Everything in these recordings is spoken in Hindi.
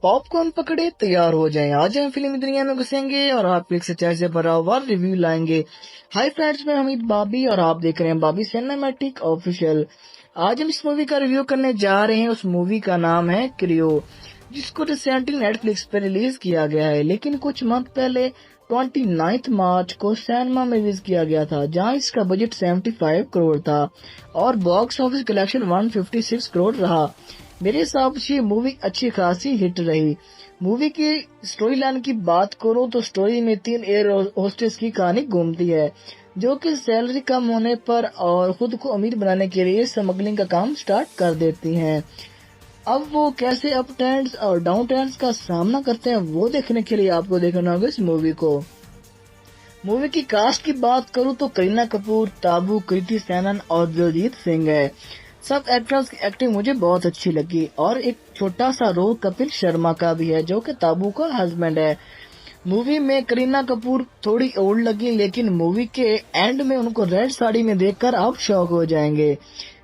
पॉपकॉर्न पकड़े तैयार हो जाएं। आज हम फिल्मी दुनिया में घुसेंगे और आपको एक सच्चाई से भरा हुआ रिव्यू लाएंगे। हाय फ्रेंड्स, मैं हमीद बाबी और आप देख रहे हैं बाबी सिनेमैटिक ऑफिशियल। आज हम इस मूवी का रिव्यू करने जा रहे हैं। उस मूवी का नाम है क्रियो, जिसको रिसेंटली नेटफ्लिक्स पे रिलीज किया गया है, लेकिन कुछ मंथ पहले 29 मार्च को सिनेमा में रिलीज किया गया था, जहां इसका बजट 75 करोड़ था और बॉक्स ऑफिस कलेक्शन 156 करोड़ रहा। मेरे हिसाब से मूवी अच्छी खासी हिट रही। मूवी की स्टोरी लाइन की बात करूं तो स्टोरी में 3 एयर होस्टेस की कहानी घूमती है, जो कि सैलरी कम होने पर और खुद को अमीर बनाने के लिए स्मगलिंग का काम स्टार्ट कर देती हैं। अब वो कैसे अप टर्न्स और डाउन टर्न्स का सामना करते हैं, वो देखने के लिए आपको देखना होगा इस मूवी को। मूवी की कास्ट की बात करूं तो करीना कपूर, ताबू, कृति सेनन और दिलजीत सिंह है। सब एक्टर्स की एक्टिंग मुझे बहुत अच्छी लगी और एक छोटा सा रोल कपिल शर्मा का भी है, जो कि ताबू का हस्बैंड है। मूवी में करीना कपूर थोड़ी ओल्ड लगी, लेकिन मूवी के एंड में उनको रेड साड़ी में देखकर आप शॉक हो जाएंगे।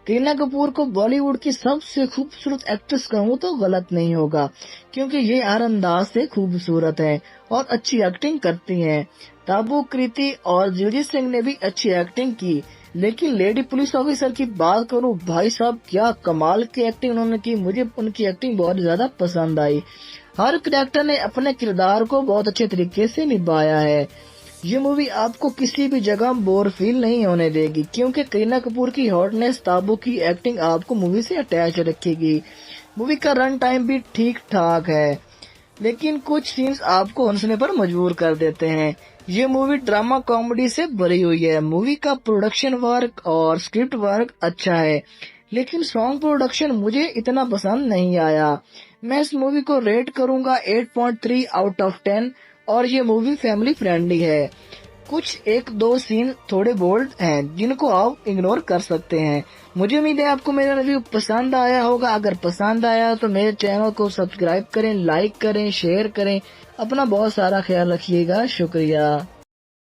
करीना कपूर को बॉलीवुड की सबसे खूबसूरत एक्ट्रेस कहूँ तो गलत नहीं होगा, क्योंकि ये हर अंदाज से खूबसूरत है और अच्छी एक्टिंग करती हैं। ताबू, कृति और दिलजीत सिंह ने भी अच्छी एक्टिंग की, लेकिन लेडी पुलिस ऑफिसर की बात करूं, भाई साहब क्या कमाल की एक्टिंग उन्होंने की। मुझे उनकी एक्टिंग बहुत ज्यादा पसंद आई। हर कैरेक्टर ने अपने किरदार को बहुत अच्छे तरीके से निभाया है। ये मूवी आपको किसी भी जगह बोर फील नहीं होने देगी, क्योंकि करीना कपूर की हॉटनेस, ताबू की एक्टिंग आपको मूवी से अटैच रखेगी। मूवी का रन टाइम भी ठीक ठाक है, लेकिन कुछ सीन्स आपको हंसने पर मजबूर कर देते हैं। ये मूवी ड्रामा कॉमेडी से भरी हुई है। मूवी का प्रोडक्शन वर्क और स्क्रिप्ट वर्क अच्छा है, लेकिन सॉन्ग प्रोडक्शन मुझे इतना पसंद नहीं आया। मैं इस मूवी को रेट करूंगा 8.3 आउट ऑफ 10 और ये मूवी फैमिली फ्रेंडली है। कुछ एक दो सीन थोड़े बोल्ड हैं, जिनको आप इग्नोर कर सकते हैं। मुझे उम्मीद है आपको मेरा रिव्यू पसंद आया होगा। अगर पसंद आया तो मेरे चैनल को सब्सक्राइब करें, लाइक करें, शेयर करें। अपना बहुत सारा ख्याल रखिएगा। शुक्रिया।